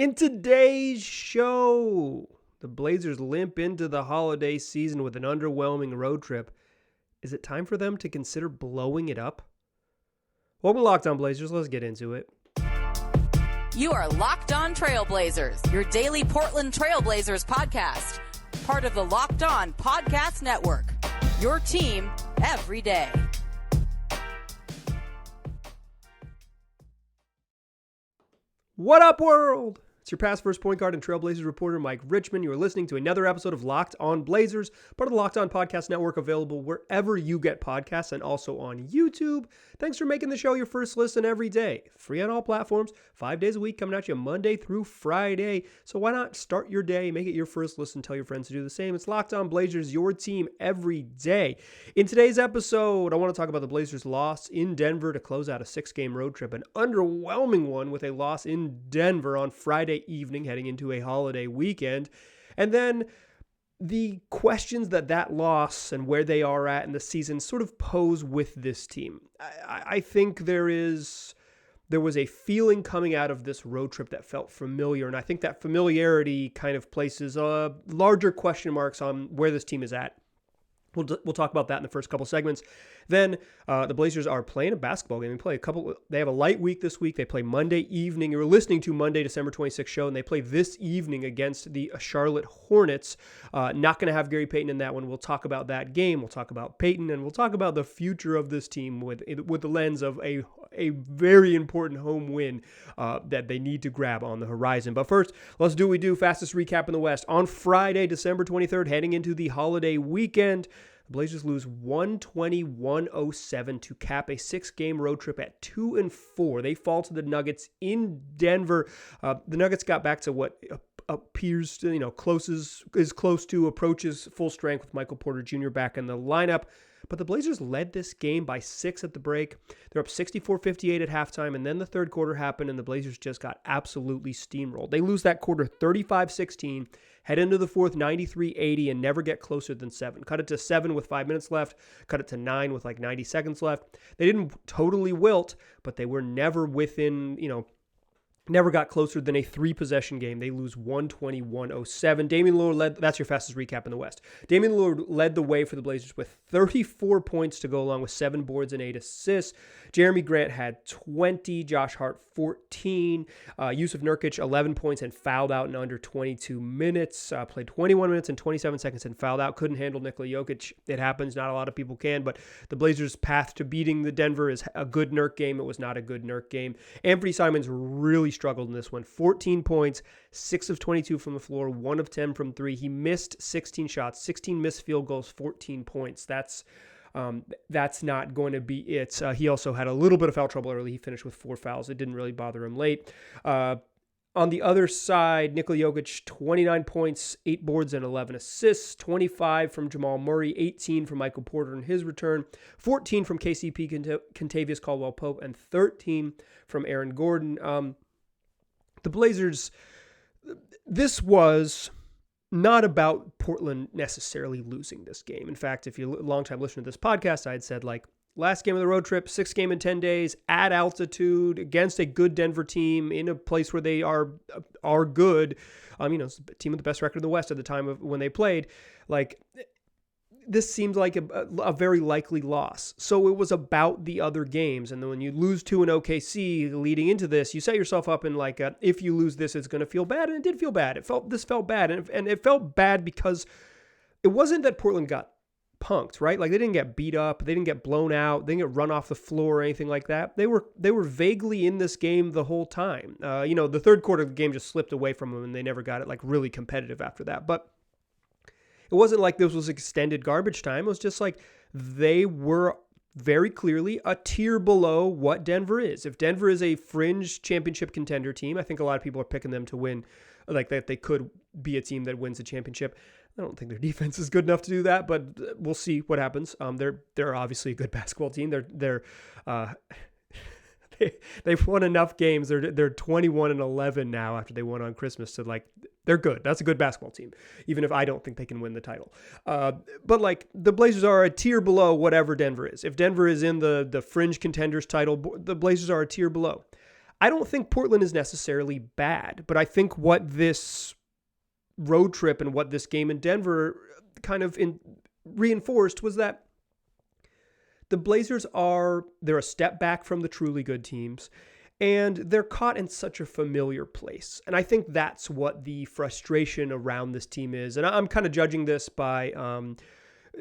In today's show, the Blazers limp into the holiday season with an underwhelming road trip. Is it time for them to consider blowing it up? Welcome to Locked On Blazers. Let's get into it. You are Locked On Trailblazers, your daily Portland Trailblazers podcast. Part of the Locked On Podcast Network, your team every day. What up, world? It's your past first point guard and Trailblazers reporter, Mike Richmond. You are listening to another episode of Locked On Blazers, part of the Locked On Podcast Network, available wherever you get podcasts and also on YouTube. Thanks for making the show your first listen every day. Free on all platforms, 5 days a week, coming at you Monday through Friday. So why not start your day, make it your first listen, tell your friends to do the same. It's Locked On Blazers, your team every day. In today's episode, I want to talk about the Blazers' loss in Denver to close out a 6-game road trip, an underwhelming one with a loss in Denver on Friday evening heading into a holiday weekend, and then the questions that loss and where they are at in the season sort of pose with this team. I think there was a feeling coming out of this road trip that felt familiar, and I think that familiarity kind of places larger question marks on where this team is at. We'll talk about that in the first couple segments. Then the Blazers are playing a basketball game. They have a light week this week. They play Monday evening. You're listening to Monday, December 26th show, and they play this evening against the Charlotte Hornets. Not going to have Gary Payton in that one. We'll talk about that game. We'll talk about Payton, and we'll talk about the future of this team with the lens of a very important home win that they need to grab on the horizon. But first, let's do what we do. Fastest recap in the West. On Friday, December 23rd, heading into the holiday weekend, the Blazers lose 120-107 to cap a 6-game road trip at 2-4. They fall to the Nuggets in Denver. The Nuggets got back to what appears to, approaches full strength with Michael Porter Jr. back in the lineup. But the Blazers led this game by 6 at the break. They're up 64-58 at halftime, and then the third quarter happened, and the Blazers just got absolutely steamrolled. They lose that quarter 35-16, head into the fourth 93-80, and never get closer than 7. Cut it to 7 with 5 minutes left, cut it to 9 with 90 seconds left. They didn't totally wilt, but they were never within, never got closer than a 3-possession game. They lose 120-107. Damian Lillard led. That's your fastest recap in the West. Damian Lillard led the way for the Blazers with 34 points to go along with 7 boards and 8 assists. Jeremy Grant had 20. Josh Hart 14. Yusuf Nurkic 11 points and fouled out in under 22 minutes. Played 21 minutes and 27 seconds and fouled out. Couldn't handle Nikola Jokic. It happens. Not a lot of people can, but the Blazers' path to beating the Denver is a good Nurk game. It was not a good Nurk game. Anfernee Simons really struggled in this one. 14 points, 6 of 22 from the floor, 1 of 10 from 3. He missed 16 shots, 16 missed field goals, 14 points. That's not going to be it. He also had a little bit of foul trouble early. He finished with 4 fouls. It didn't really bother him late. On the other side, Nikola Jokic, 29 points, 8 boards, and 11 assists. 25 from Jamal Murray, 18 from Michael Porter in his return, 14 from KCP, Kentavious Caldwell-Pope, and 13 from Aaron Gordon. The Blazers, this was not about Portland necessarily losing this game. In fact, if you're a long-time listener to this podcast, I had said, last game of the road trip, 6th game in 10 days, at altitude, against a good Denver team, in a place where they are good. It's the team with the best record in the West at the time of when they played. This seemed like a very likely loss. So it was about the other games. And then when you lose to an OKC leading into this, you set yourself up in if you lose this, it's going to feel bad. And it did feel bad. This felt bad. And it felt bad because it wasn't that Portland got punked, right? They didn't get beat up. They didn't get blown out. They didn't get run off the floor or anything like that. They were vaguely in this game the whole time. The third quarter of the game just slipped away from them and they never got it really competitive after that. But it wasn't like this was extended garbage time. It was just they were very clearly a tier below what Denver is. If Denver is a fringe championship contender team, I think a lot of people are picking them to win, that they could be a team that wins the championship. I don't think their defense is good enough to do that, but we'll see what happens. They're obviously a good basketball team. They've won enough games. They're 21-11 now after they won on Christmas. So they're good. That's a good basketball team, even if I don't think they can win the title. But the Blazers are a tier below whatever Denver is. If Denver is in the fringe contenders title, the Blazers are a tier below. I don't think Portland is necessarily bad, but I think what this road trip and what this game in Denver kind of reinforced was that the Blazers they're a step back from the truly good teams, and they're caught in such a familiar place. And I think that's what the frustration around this team is. And I'm kind of judging this by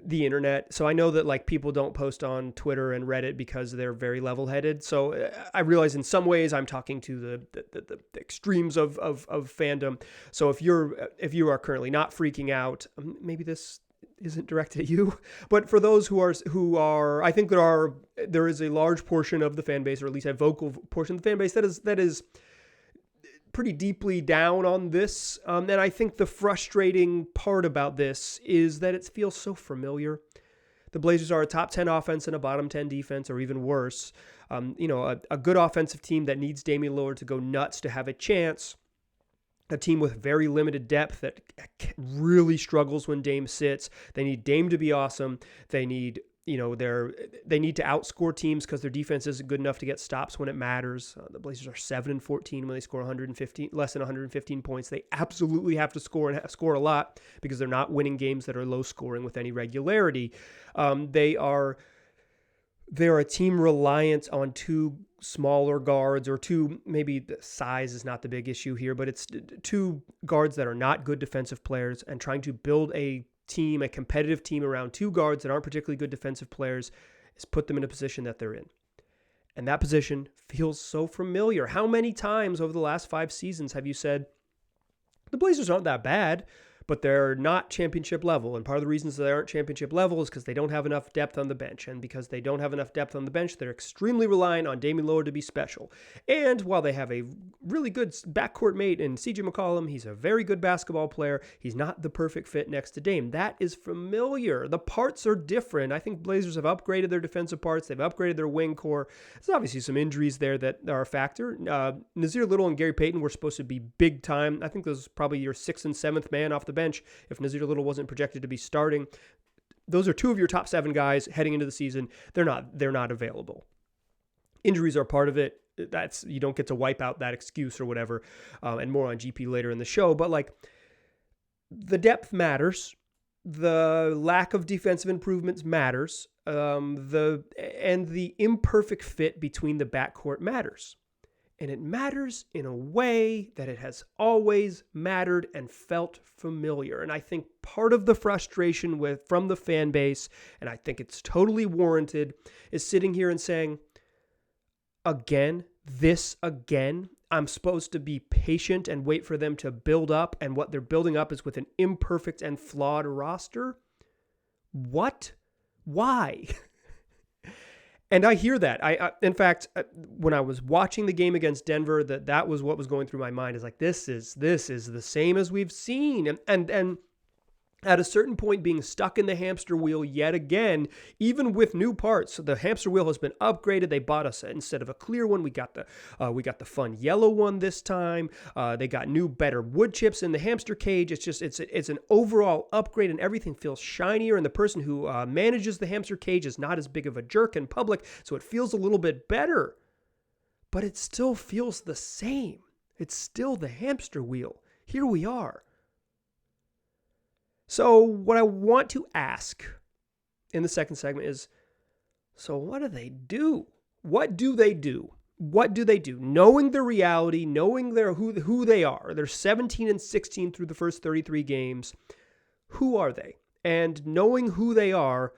the internet. So I know that like people don't post on Twitter and Reddit because they're very level-headed. So I realize in some ways I'm talking to the extremes of fandom. So if you are currently not freaking out, maybe this isn't directed at you, but for those who are, I think there is a large portion of the fan base, or at least a vocal portion of the fan base that is pretty deeply down on this. And I think the frustrating part about this is that it feels so familiar. The Blazers are a top 10 offense and a bottom 10 defense, or even worse. A good offensive team that needs Damian Lillard to go nuts to have a chance. A team with very limited depth that really struggles when Dame sits. They need Dame to be awesome. They need, they need to outscore teams because their defense isn't good enough to get stops when it matters. The Blazers are 7-14 when they score less than 115 points. They absolutely have to score and score a lot because they're not winning games that are low scoring with any regularity. They're a team reliant on two smaller guards, or two, maybe the size is not the big issue here, but it's two guards that are not good defensive players, and trying to build a competitive team around two guards that aren't particularly good defensive players is put them in a position that they're in. And that position feels so familiar. How many times over the last 5 seasons have you said, the Blazers aren't that bad, but they're not championship level. And part of the reasons they aren't championship level is because they don't have enough depth on the bench. And because they don't have enough depth on the bench, they're extremely reliant on Damian Lillard to be special. And while they have a really good backcourt mate in CJ McCollum, he's a very good basketball player. He's not the perfect fit next to Dame. That is familiar. The parts are different. I think Blazers have upgraded their defensive parts. They've upgraded their wing core. There's obviously some injuries there that are a factor. Nazir Little and Gary Payton were supposed to be big time. I think those probably your 6th and 7th man off the bench if Nazir Little wasn't projected to be starting. Those are 2 of your top 7 guys heading into the season. They're not available. Injuries are part of it. You don't get to wipe out that excuse or whatever, and more on GP later in the show. But like, the depth matters. The lack of defensive improvements matters. The imperfect fit between the backcourt matters. And it matters in a way that it has always mattered and felt familiar. And I think part of the frustration from the fan base, and I think it's totally warranted, is sitting here and saying, again, I'm supposed to be patient and wait for them to build up, and what they're building up is with an imperfect and flawed roster? What? Why? And I hear that. In fact, when I was watching the game against Denver, that was what was going through my mind. Is like, this is the same as we've seen. And at a certain point, being stuck in the hamster wheel yet again, even with new parts. So the hamster wheel has been upgraded. They bought us, instead of a clear one, we got the fun yellow one this time. They got new, better wood chips in the hamster cage. It's an overall upgrade, and everything feels shinier. And the person who manages the hamster cage is not as big of a jerk in public, so it feels a little bit better. But it still feels the same. It's still the hamster wheel. Here we are. So what I want to ask in the second segment is, so what do they do? What do they do? What do they do? Knowing the reality, knowing who they are. They're 17-16 through the first 33 games. Who are they? And knowing who they are,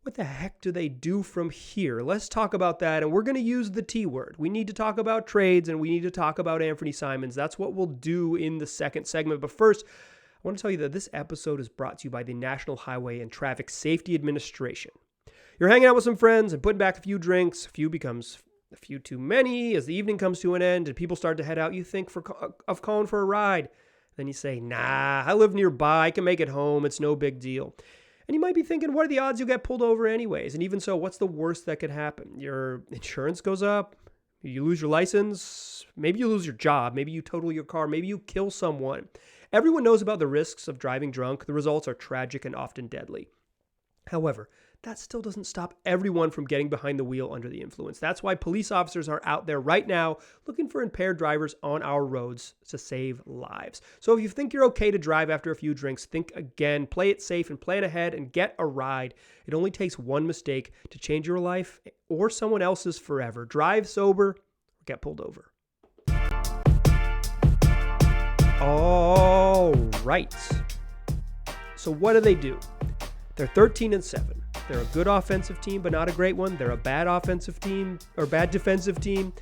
what the heck do they do from here? Let's talk about that. And we're going to use the T word. We need to talk about trades, and we need to talk about Anfernee Simons. That's what we'll do in the second segment. But first, I want to tell you that this episode is brought to you by the National Highway and Traffic Safety Administration. You're hanging out with some friends and putting back a few drinks. A few becomes a few too many as the evening comes to an end and people start to head out. You think of calling for a ride. Then you say, nah, I live nearby. I can make it home. It's no big deal. And you might be thinking, what are the odds you'll get pulled over anyways? And even so, what's the worst that could happen? Your insurance goes up. You lose your license. Maybe you lose your job. Maybe you total your car. Maybe you kill someone. Everyone knows about the risks of driving drunk. The results are tragic and often deadly. However, that still doesn't stop everyone from getting behind the wheel under the influence. That's why police officers are out there right now looking for impaired drivers on our roads to save lives. So if you think you're okay to drive after a few drinks, think again, play it safe and plan ahead and get a ride. It only takes one mistake to change your life or someone else's forever. Drive sober or get pulled over. All right. So what do? They're 13-7. They're a good offensive team, but not a great one. They're a bad offensive team or bad defensive team.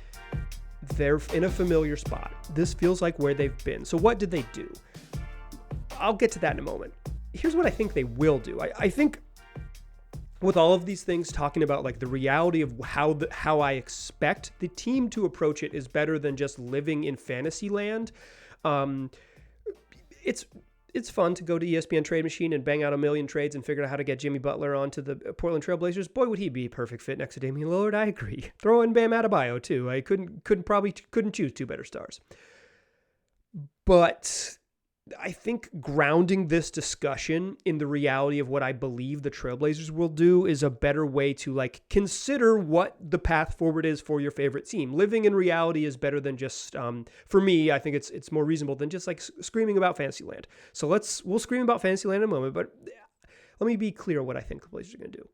They're in a familiar spot. This feels like where they've been. So what did they do? I'll get to that in a moment. Here's what I think they will do. I think with all of these things, talking about like the reality of how I expect the team to approach it is better than just living in fantasy land. It's fun to go to ESPN Trade Machine and bang out a million trades and figure out how to get Jimmy Butler onto the Portland Trail Blazers. Boy, would he be a perfect fit next to Damian Lillard. I agree. Throw in Bam Adebayo too. I couldn't choose two better stars. But I think grounding this discussion in the reality of what I believe the Trailblazers will do is a better way to like consider what the path forward is for your favorite team. Living in reality is better than just, for me, I think it's more reasonable than just like screaming about Fantasyland. So we'll scream about Fantasyland in a moment, but let me be clear what I think the Blazers are going to do.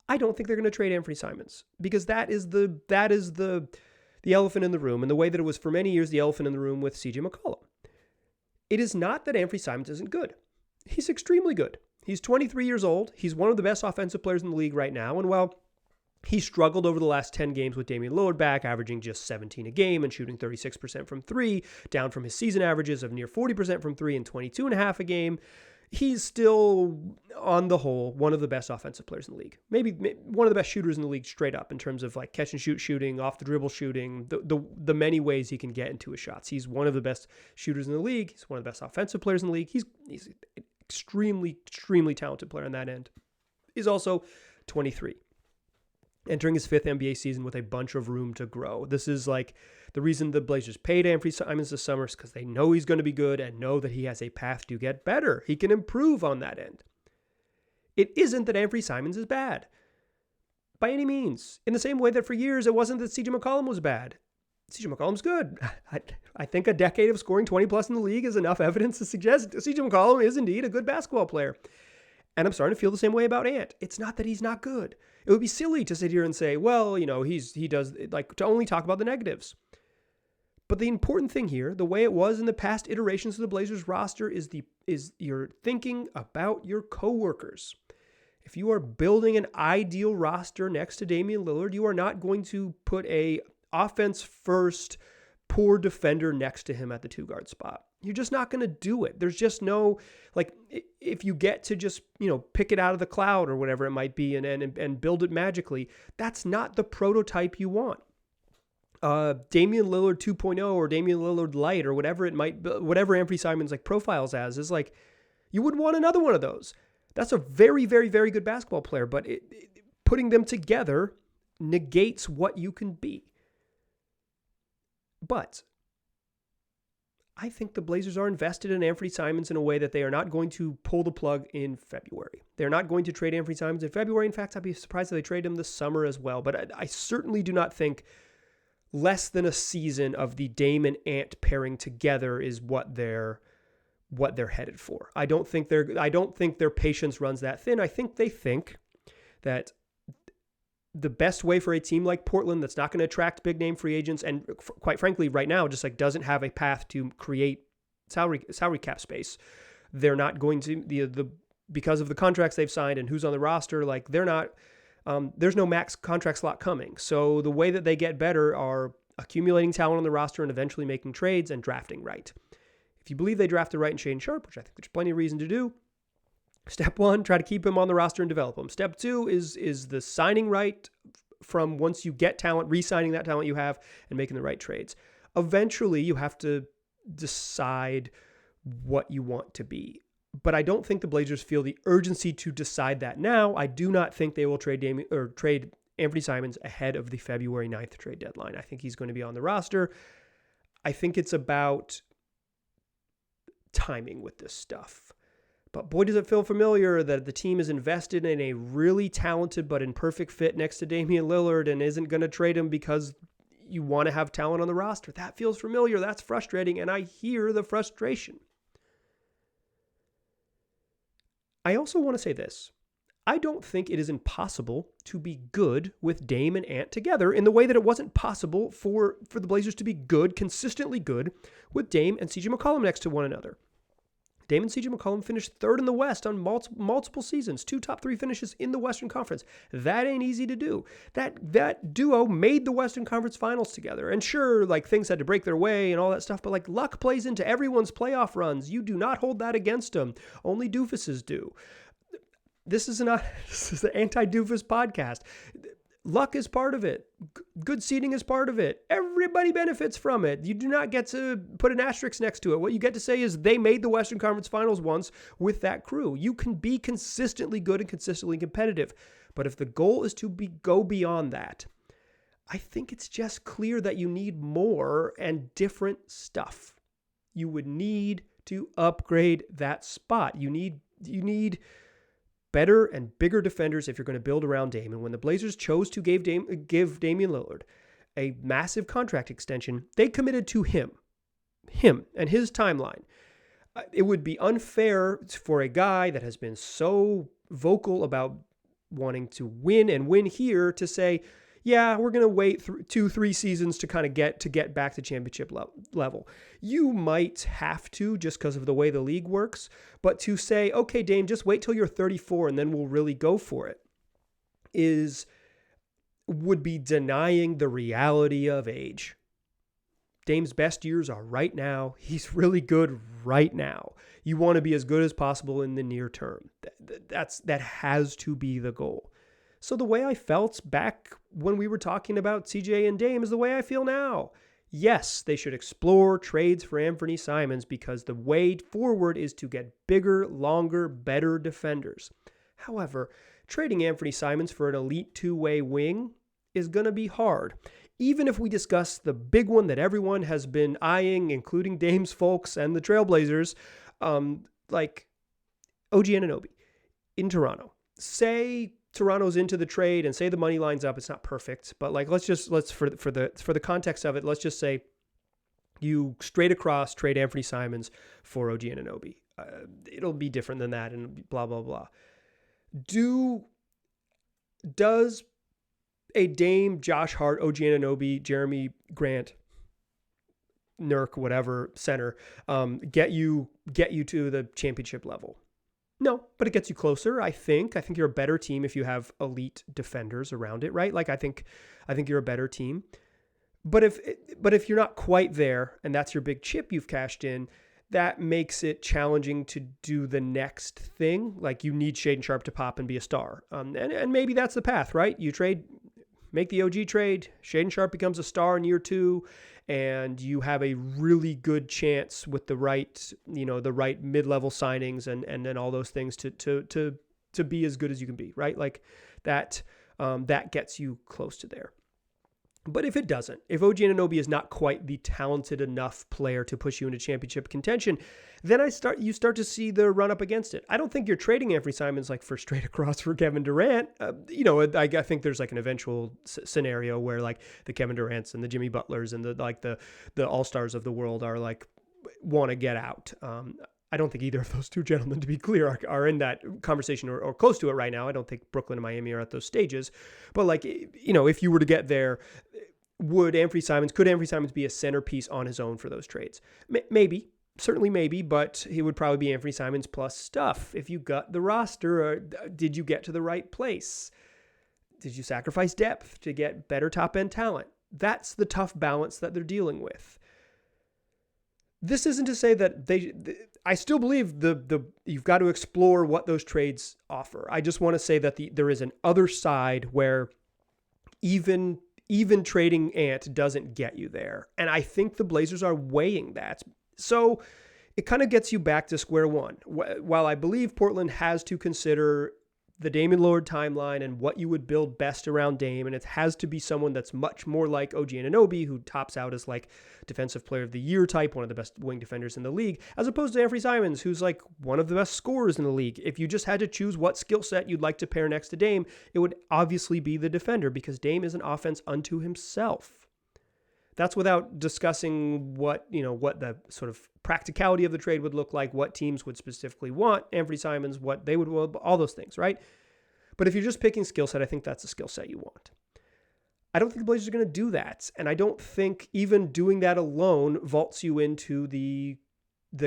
I don't think they're going to trade Anfernee Simons because that is the elephant in the room, and the way that it was for many years the elephant in the room with CJ McCollum. It is not that Anfernee Simons isn't good. He's extremely good. He's 23 years old. He's one of the best offensive players in the league right now. And while he struggled over the last 10 games with Damian Lillard back, averaging just 17 a game and shooting 36% from three, down from his season averages of near 40% from three and 22.5 a game, he's still, on the whole, one of the best offensive players in the league. Maybe one of the best shooters in the league straight up in terms of like catch and shoot shooting, off the dribble shooting, the many ways he can get into his shots. He's one of the best shooters in the league. He's one of the best offensive players in the league. He's an extremely, extremely talented player on that end. He's also 23. Entering his fifth NBA season with a bunch of room to grow. This is like the reason the Blazers paid Anfernee Simons this summer is because they know he's going to be good and know that he has a path to get better. He can improve on that end. It isn't that Anfernee Simons is bad by any means. In the same way that for years it wasn't that CJ McCollum was bad. CJ McCollum's good. I think a decade of scoring 20 plus in the league is enough evidence to suggest CJ McCollum is indeed a good basketball player. And I'm starting to feel the same way about Ant. It's not that he's not good. It would be silly to sit here and say, well, you know, he does, like, to only talk about the negatives. But the important thing here, the way it was in the past iterations of the Blazers roster, is you're thinking about your coworkers. If you are building an ideal roster next to Damian Lillard, you are not going to put a offense first, poor defender next to him at the two guard spot. You're just not going to do it. There's just no, like, if you get to just, you know, pick it out of the cloud or whatever it might be and build it magically, that's not the prototype you want. Damian Lillard 2.0 or Damian Lillard Light or whatever it might be, whatever Anfernee Simons like profiles as, is like, you wouldn't want another one of those. That's a very, very, very good basketball player, but putting them together negates what you can be. But I think the Blazers are invested in Anfernee Simons in a way that they are not going to pull the plug in February. They're not going to trade Anfernee Simons in February. In fact, I'd be surprised if they trade him this summer as well. But I certainly do not think less than a season of the Dame and Ant pairing together is what they're headed for. I don't think their patience runs that thin. I think they think that the best way for a team like Portland that's not going to attract big name free agents and quite frankly right now just like doesn't have a path to create salary cap space. They're not going to because of the contracts they've signed and who's on the roster, like they're not there's no max contract slot coming. So the way that they get better are accumulating talent on the roster and eventually making trades and drafting right. If you believe they drafted right in Shane Sharp, which I think there's plenty of reason to do, step one, try to keep him on the roster and develop him. Step two is the signing right from once you get talent, re-signing that talent you have and making the right trades. Eventually, you have to decide what you want to be. But I don't think the Blazers feel the urgency to decide that now. I do not think they will trade Anfernee Simons ahead of the February 9th trade deadline. I think he's going to be on the roster. I think it's about timing with this stuff. But boy, does it feel familiar that the team is invested in a really talented but imperfect fit next to Damian Lillard and isn't going to trade him because you want to have talent on the roster. That feels familiar. That's frustrating, and I hear the frustration. I also want to say this. I don't think it is impossible to be good with Dame and Ant together in the way that it wasn't possible for the Blazers to be good, consistently good, with Dame and CJ McCollum next to one another. Dame and CJ McCollum finished third in the West on multiple seasons, 2 top 3 finishes in the Western Conference. That ain't easy to do. That duo made the Western Conference Finals together. And sure, like things had to break their way and all that stuff, but like luck plays into everyone's playoff runs. You do not hold that against them. Only doofuses do. This is an anti-doofus podcast. Luck is part of it. Good seeding is part of it. Everybody benefits from it. You do not get to put an asterisk next to it. What you get to say is they made the Western Conference Finals once with that crew. You can be consistently good and consistently competitive. But if the goal is to go beyond that, I think it's just clear that you need more and different stuff. You would need to upgrade that spot. You need better and bigger defenders if you're going to build around Dame. And when the Blazers chose to give Damian Lillard a massive contract extension, they committed to him and his timeline. It would be unfair for a guy that has been so vocal about wanting to win and win here to say, yeah, we're going to wait 2-3 seasons to kind of get back to championship level. You might have to just because of the way the league works, but to say, okay, Dame, just wait till you're 34 and then we'll really go for it would be denying the reality of age. Dame's best years are right now. He's really good right now. You want to be as good as possible in the near term. That has to be the goal. So the way I felt back when we were talking about CJ and Dame is the way I feel now. Yes, they should explore trades for Anfernee Simons because the way forward is to get bigger, longer, better defenders. However, trading Anfernee Simons for an elite two-way wing is going to be hard. Even if we discuss the big one that everyone has been eyeing, including Dame's folks and the Trailblazers, like OG Anunoby in Toronto. Say Toronto's into the trade and say the money lines up. It's not perfect, but like let's for the context of it, let's just say you straight across trade Anfernee Simons for OG Anunoby. It'll be different than that and blah blah blah. Does a Dame, Josh Hart, OG Anunoby, Jeremy Grant, Nurk, whatever center get you to the championship level? No, but it gets you closer, I think. I think you're a better team if you have elite defenders around it, right? Like I think you're a better team. But if you're not quite there and that's your big chip you've cashed in, that makes it challenging to do the next thing. Like you need Shaedon Sharpe to pop and be a star. And maybe that's the path, right? You make the OG trade, Shaedon Sharpe becomes a star in year 2, and you have a really good chance with the right mid-level signings and then all those things to be as good as you can be, right? Like that gets you close to there. But if it doesn't, if OG Anunoby is not quite the talented enough player to push you into championship contention, then you start to see the run up against it. I don't think you're trading Anfernee Simons like for straight across for Kevin Durant. I think there's like an eventual scenario where like the Kevin Durants and the Jimmy Butlers and the all-stars of the world are like want to get out. I don't think either of those two gentlemen, to be clear, are in that conversation or close to it right now. I don't think Brooklyn and Miami are at those stages. But like, if you were to get there, could Anfernee Simons be a centerpiece on his own for those trades? Maybe, certainly maybe, but he would probably be Anfernee Simons plus stuff. If you got the roster, or did you get to the right place? Did you sacrifice depth to get better top-end talent? That's the tough balance that they're dealing with. This isn't to say that I still believe you've got to explore what those trades offer. I just want to say that there is an other side where even trading Ant doesn't get you there. And I think the Blazers are weighing that. So it kind of gets you back to square one. While I believe Portland has to consider the Damian Lillard timeline and what you would build best around Dame, and it has to be someone that's much more like OG Anunoby, who tops out as like defensive player of the year type, one of the best wing defenders in the league, as opposed to Anfernee Simons, who's like one of the best scorers in the league. If you just had to choose what skill set you'd like to pair next to Dame, it would obviously be the defender, because Dame is an offense unto himself. That's without discussing what the sort of practicality of the trade would look like, what teams would specifically want Anfernee Simons, what they would, all those things, right? But if you're just picking skill set, I think that's the skill set you want. I don't think the Blazers are going to do that. And I don't think even doing that alone vaults you into the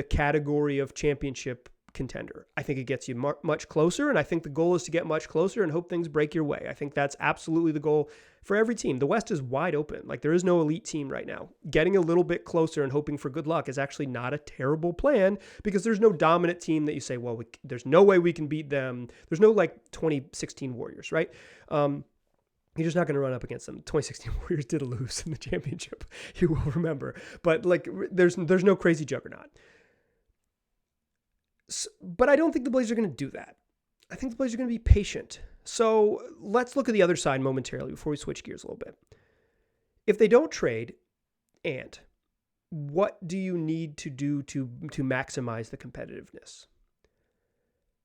category of championship contender. I think it gets you much closer, and I think the goal is to get much closer and hope things break your way. I think that's absolutely the goal for every team. The West is wide open. Like, there is no elite team right now. Getting a little bit closer and hoping for good luck is actually not a terrible plan, because there's no dominant team that you say, well, there's no way we can beat them. There's no like 2016 Warriors, right? You're just not going to run up against them. 2016 Warriors did lose in the championship. You will remember. But like, there's no crazy juggernaut. But I don't think the Blazers are going to do that. I think the Blazers are going to be patient. So let's look at the other side momentarily before we switch gears a little bit. If they don't trade Ant, what do you need to do to maximize the competitiveness?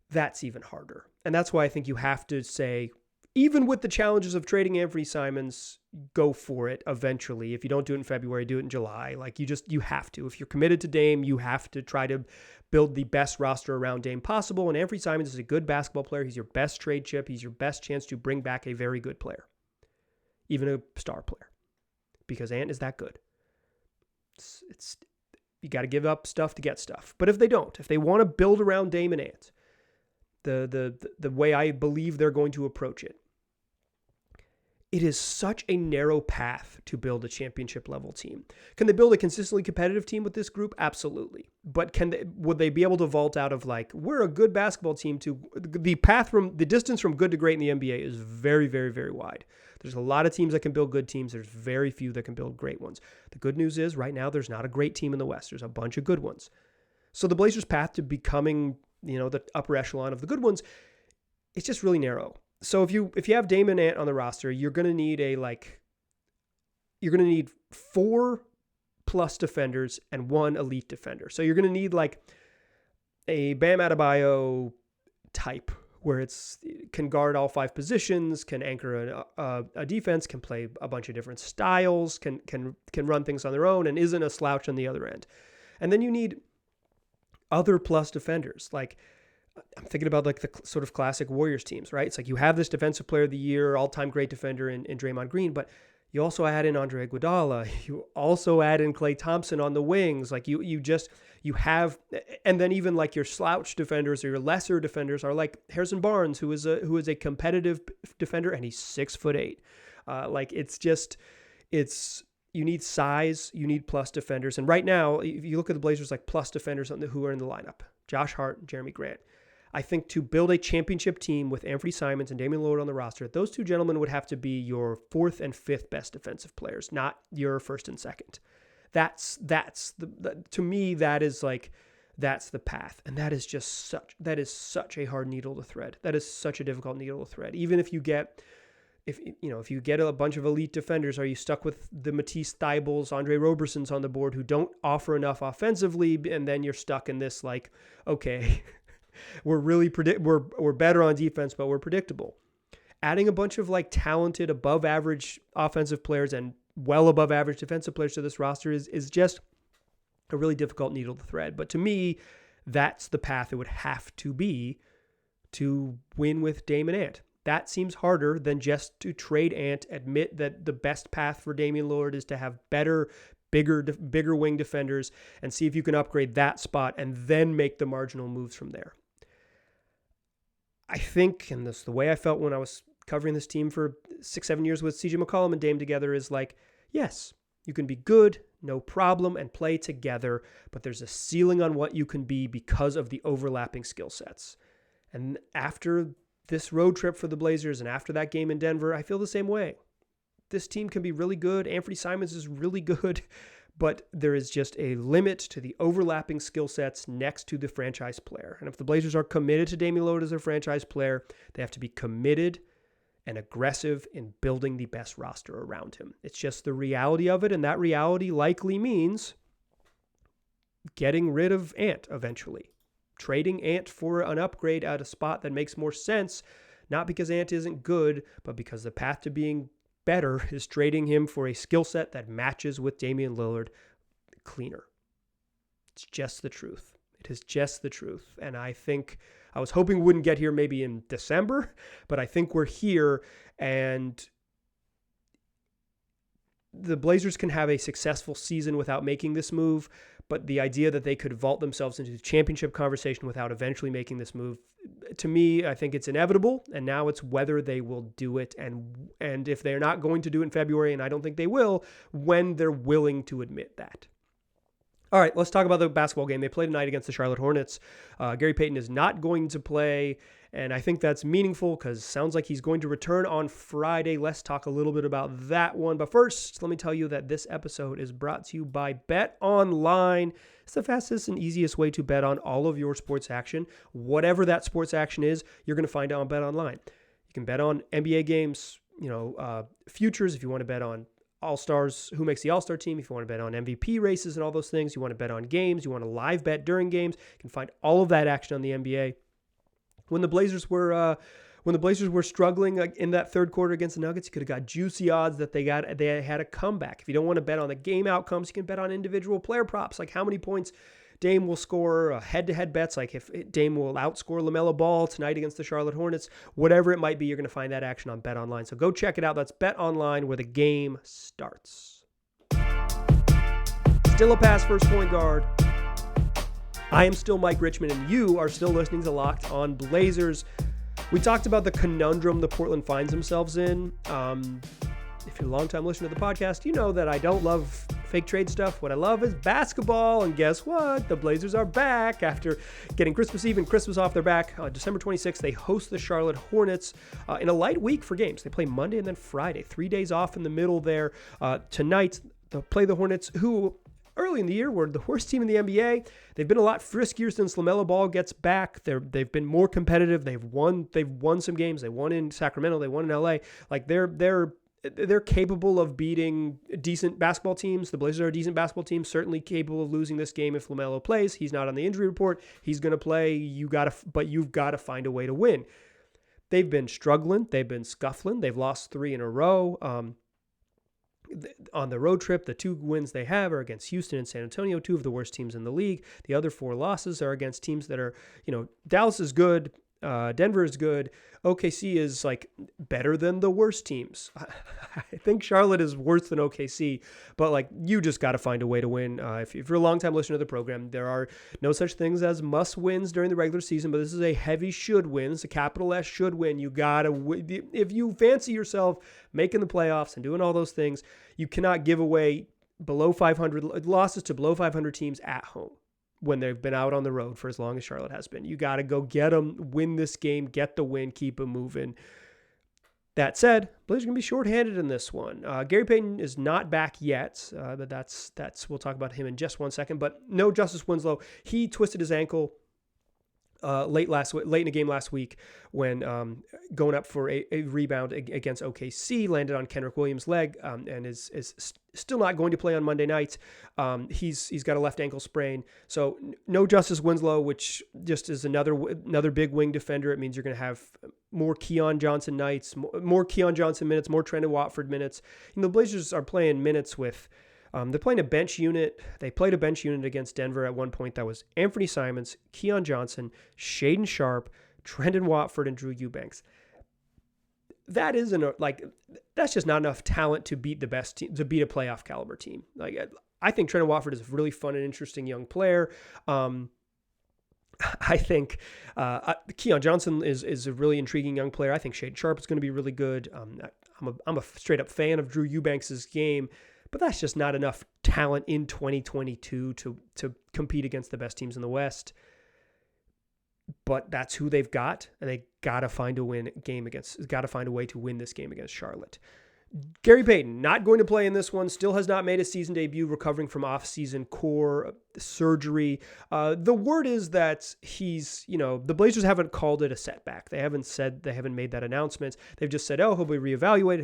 That's even harder. And that's why I think you have to say, even with the challenges of trading Anfernee Simons, go for it eventually. If you don't do it in February, do it in July. Like, you have to. If you're committed to Dame, you have to try to build the best roster around Dame possible. And Anfernee Simons is a good basketball player. He's your best trade chip. He's your best chance to bring back a very good player, even a star player, because Ant is that good. It's you got to give up stuff to get stuff. But if they don't, if they want to build around Dame and Ant, the way I believe they're going to approach it, it is such a narrow path to build a championship level team. Can they build a consistently competitive team with this group? Absolutely. But would they be able to vault out of like, we're a good basketball team to the distance from good to great in the NBA is very, very, very wide. There's a lot of teams that can build good teams. There's very few that can build great ones. The good news is right now, there's not a great team in the West. There's a bunch of good ones. So the Blazers' path to becoming, the upper echelon of the good ones, it's just really narrow. So if you have Dame and Ant on the roster, you're going to need 4 plus defenders and 1 elite defender. So you're going to need like a Bam Adebayo type, where can guard all 5 positions, can anchor a defense, can play a bunch of different styles, can run things on their own, and isn't a slouch on the other end. And then you need other plus defenders. Like, I'm thinking about like the sort of classic Warriors teams, right? It's like you have this defensive player of the year, all-time great defender in Draymond Green, but you also add in Andre Iguodala. You also add in Klay Thompson on the wings. Like you have, and then even like your slouch defenders or your lesser defenders are like Harrison Barnes, who is a competitive defender, and he's 6'8". You need size, you need plus defenders. And right now, if you look at the Blazers, like plus defenders who are in the lineup, Josh Hart and Jeremy Grant. I think to build a championship team with Anfernee Simons and Damian Lillard on the roster, those 2 gentlemen would have to be your 4th and 5th best defensive players, not your 1st and 2nd. To me, that's the path. And that is such a hard needle to thread. That is such a difficult needle to thread. Even if you get a bunch of elite defenders, are you stuck with the Matisse Thybulles, Andre Robersons on the board who don't offer enough offensively? And then you're stuck in this like, okay, we're better on defense, but we're predictable. Adding a bunch of like talented, above average offensive players and well above average defensive players to this roster is just a really difficult needle to thread. But to me, that's the path it would have to be to win with Dame and Ant. That seems harder than just to trade Ant, admit that the best path for Damian Lillard is to have better, bigger wing defenders, and see if you can upgrade that spot and then make the marginal moves from there. I think, and this is the way I felt when I was covering this team for 6-7 years with CJ McCollum and Dame together, is like, yes, you can be good, no problem, and play together, but there's a ceiling on what you can be because of the overlapping skill sets. And after this road trip for the Blazers and after that game in Denver, I feel the same way. This team can be really good. Anfernee Simons is really good, but there is just a limit to the overlapping skill sets next to the franchise player. And if the Blazers are committed to Damian Lillard as their franchise player, they have to be committed and aggressive in building the best roster around him. It's just the reality of it, and that reality likely means getting rid of Ant eventually. Trading Ant for an upgrade at a spot that makes more sense, not because Ant isn't good, but because the path to being better is trading him for a skill set that matches with Damian Lillard cleaner. It's just the truth. It is just the truth. And I was hoping we wouldn't get here maybe in December, but I think we're here, and the Blazers can have a successful season without making this move, but the idea that they could vault themselves into the championship conversation without eventually making this move, to me, I think it's inevitable, and now it's whether they will do it, and if they're not going to do it in February, and I don't think they will, when they're willing to admit that. All right, let's talk about the basketball game. They played tonight against the Charlotte Hornets. Gary Payton is not going to play, and I think that's meaningful because it sounds like he's going to return on Friday. Let's talk a little bit about that one. But first, let me tell you that this episode is brought to you by BetOnline. It's the fastest and easiest way to bet on all of your sports action. Whatever that sports action is, you're going to find it on BetOnline. You can bet on NBA games, futures if you want to bet on All-Stars, who makes the All-Star team, if you want to bet on MVP races and all those things, you want to bet on games, you want to live bet during games, you can find all of that action on the NBA. When the Blazers were struggling in that third quarter against the Nuggets, you could have got juicy odds that they had a comeback. If you don't want to bet on the game outcomes, you can bet on individual player props, like how many points Dame will score, head-to-head bets, like if Dame will outscore LaMelo Ball tonight against the Charlotte Hornets, whatever it might be, you're going to find that action on BetOnline. So go check it out. That's BetOnline, where the game starts. Still a pass first point guard. I am still Mike Richmond, and you are still listening to Locked On Blazers. We talked about the conundrum the Portland finds themselves in. If you're a long-time listener to the podcast, you know that I don't love fake trade stuff. What I love is basketball, and guess what? The Blazers are back after getting Christmas Eve and Christmas off their back. December 26th, they host the Charlotte Hornets in a light week for games. They play Monday and then Friday, 3 days off in the middle there. Tonight, they'll play the Hornets, who early in the year were the worst team in the NBA. They've been a lot friskier since LaMelo Ball gets back. They've been more competitive. They've won some games. They won in Sacramento. They won in LA. Like they're capable of beating decent basketball teams. The Blazers are a decent basketball team, certainly capable of losing this game if LaMelo plays. He's not on the injury report. He's going to play. But you've got to find a way to win. They've been struggling. They've been scuffling. They've lost 3 in a row. On the road trip, the 2 wins they have are against Houston and San Antonio, 2 of the worst teams in the league. The other 4 losses are against teams that are, Dallas is good. Denver is good. OKC is like better than the worst teams. I think Charlotte is worse than OKC, but like you just got to find a way to win. If you're a longtime listener to the program, there are no such things as must wins during the regular season, but this is a heavy should win. It's a capital S should win. You got to win. If you fancy yourself making the playoffs and doing all those things, you cannot give away below 500 losses to below 500 teams at home when they've been out on the road for as long as Charlotte has been. You got to go get them, win this game, get the win, keep them moving. That said, Blazers are going to be shorthanded in this one. Gary Payton is not back yet, but that's we'll talk about him in just 1 second. But no Justice Winslow. He twisted his ankle late in the game last week when going up for a rebound against OKC, landed on Kenrich Williams' leg, and is still not going to play on Monday night. He's got a left ankle sprain, so no Justice Winslow, which just is another big wing defender. It means you're going to have more Keon Johnson nights, more Keon Johnson minutes, more Trendon Watford minutes. The Blazers are playing minutes with. They're playing a bench unit. They played a bench unit against Denver at one point. That was Anfernee Simons, Keon Johnson, Shaedon Sharpe, Trendon Watford, and Drew Eubanks. That's just not enough talent to beat the best team, to beat a playoff caliber team. I think Trendon Watford is a really fun and interesting young player. I think Keon Johnson is a really intriguing young player. I think Shaedon Sharpe is going to be really good. I'm a straight up fan of Drew Eubanks' game. But that's just not enough talent in 2022 to compete against the best teams in the West. But that's who they've got, and they got to find a way to win this game against Charlotte. Gary Payton, not going to play in this one, still has not made a season debut, recovering from off-season core surgery. The word is that the Blazers haven't called it a setback. They haven't made that announcement. They've just said, oh, he'll be reevaluated.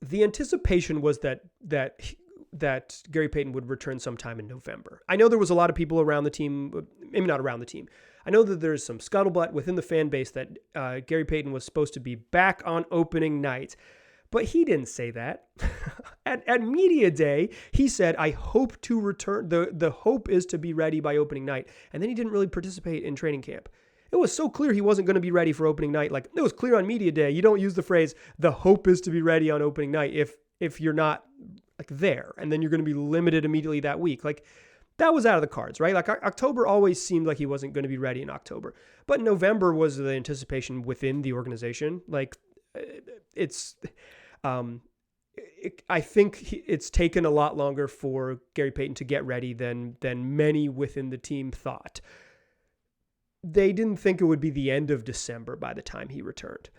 The anticipation was that Gary Payton would return sometime in November. I know there was a lot of people around the team, maybe not around the team. I know that there's some scuttlebutt within the fan base that Gary Payton was supposed to be back on opening night, but he didn't say that. At media day, he said, I hope to return. The hope is to be ready by opening night. And then he didn't really participate in training camp. It was so clear he wasn't going to be ready for opening night. Like, it was clear on media day. You don't use the phrase, the hope is to be ready on opening night if you're not like there, and then you're going to be limited immediately that week. Like, that was out of the cards, right? Like, October always seemed like he wasn't going to be ready in October, but November was the anticipation within the organization. Like, I think it's taken a lot longer for Gary Payton to get ready than many within the team thought. They didn't think it would be the end of December by the time he returned.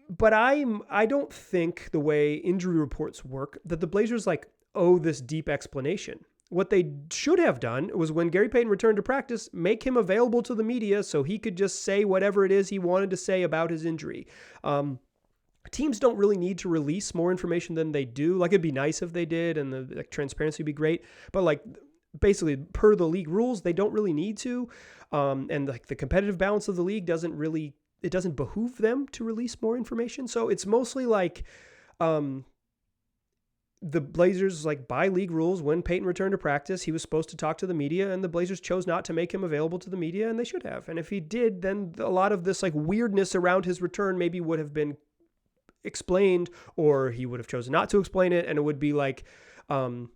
But I don't think, the way injury reports work, that the Blazers owe this deep explanation. What they should have done was, when Gary Payton returned to practice, make him available to the media so he could just say whatever it is he wanted to say about his injury. Teams don't really need to release more information than they do. Like, it'd be nice if they did, and the transparency would be great. But basically, per the league rules, they don't really need to. And the competitive balance of the league it doesn't behoove them to release more information. So it's mostly the Blazers, by league rules, when Payton returned to practice, he was supposed to talk to the media, and the Blazers chose not to make him available to the media, and they should have. And if he did, then a lot of this weirdness around his return maybe would have been explained, or he would have chosen not to explain it, and it would be I don't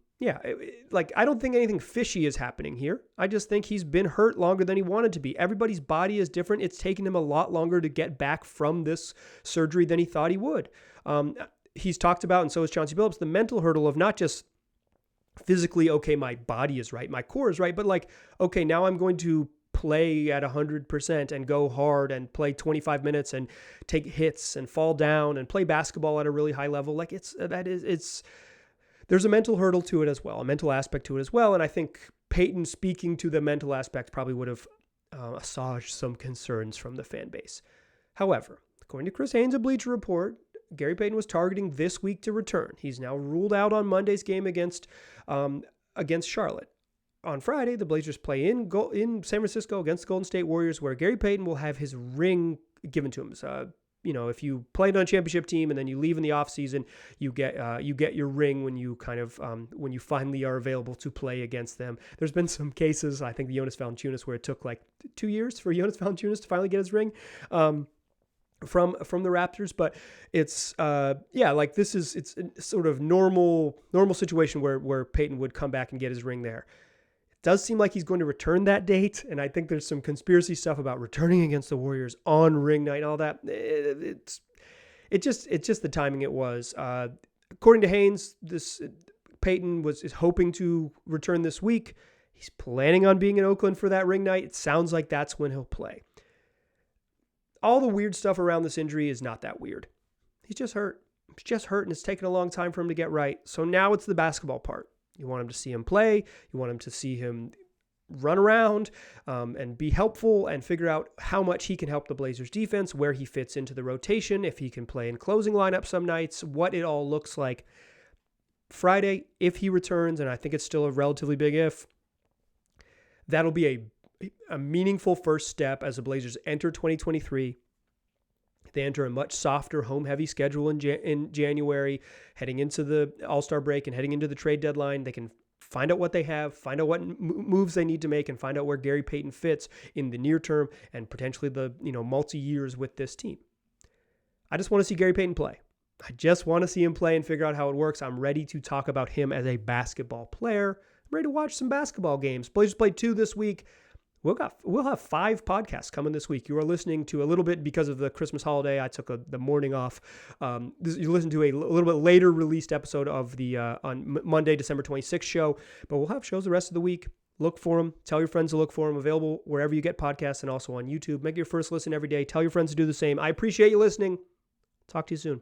think anything fishy is happening here. I just think he's been hurt longer than he wanted to be. Everybody's body is different. It's taken him a lot longer to get back from this surgery than he thought he would. He's talked about, and so has Chauncey Billups, the mental hurdle of not just physically, okay, my body is right, my core is right, but okay, now I'm going to play at 100% and go hard and play 25 minutes and take hits and fall down and play basketball at a really high level. There's a mental hurdle to it as well, a mental aspect to it as well. And I think Payton speaking to the mental aspect probably would have assuaged some concerns from the fan base. However, according to Chris Haynes of Bleacher Report, Gary Payton was targeting this week to return. He's now ruled out on Monday's game against Charlotte. On Friday, the Blazers play in San Francisco against the Golden State Warriors, where Gary Payton will have his ring given to him. So, if you played on a championship team and then you leave in the offseason, you get your ring when you when you finally are available to play against them. There's been some cases, I think the Jonas Valanciunas, where it took 2 years for Jonas Valanciunas to finally get his ring from the Raptors. But it's it's a sort of normal situation where Payton would come back and get his ring there. Does seem like he's going to return that date, and I think there's some conspiracy stuff about returning against the Warriors on ring night and all that. It's just the timing it was. According to Haynes, Payton is hoping to return this week. He's planning on being in Oakland for that ring night. It sounds like that's when he'll play. All the weird stuff around this injury is not that weird. He's just hurt. He's just hurt, and it's taken a long time for him to get right. So now it's the basketball part. You want him to see him play. You want him to see him run around and be helpful and figure out how much he can help the Blazers defense, where he fits into the rotation, if he can play in closing lineup some nights, what it all looks like. Friday, if he returns, and I think it's still a relatively big if, that'll be a meaningful first step as the Blazers enter 2023. They enter a much softer, home-heavy schedule in January, heading into the All-Star break and heading into the trade deadline. They can find out what they have, find out what moves they need to make, and find out where Gary Payton fits in the near term and potentially the multi-years with this team. I just want to see Gary Payton play. I just want to see him play and figure out how it works. I'm ready to talk about him as a basketball player. I'm ready to watch some basketball games. Blazers played 2 this week. We'll have 5 podcasts coming this week. You are listening to a little bit because of the Christmas holiday. I took the morning off. You listen to a little bit later released episode of the on Monday, December 26th show, but we'll have shows the rest of the week. Look for them. Tell your friends to look for them. Available wherever you get podcasts and also on YouTube. Make your first listen every day. Tell your friends to do the same. I appreciate you listening. Talk to you soon.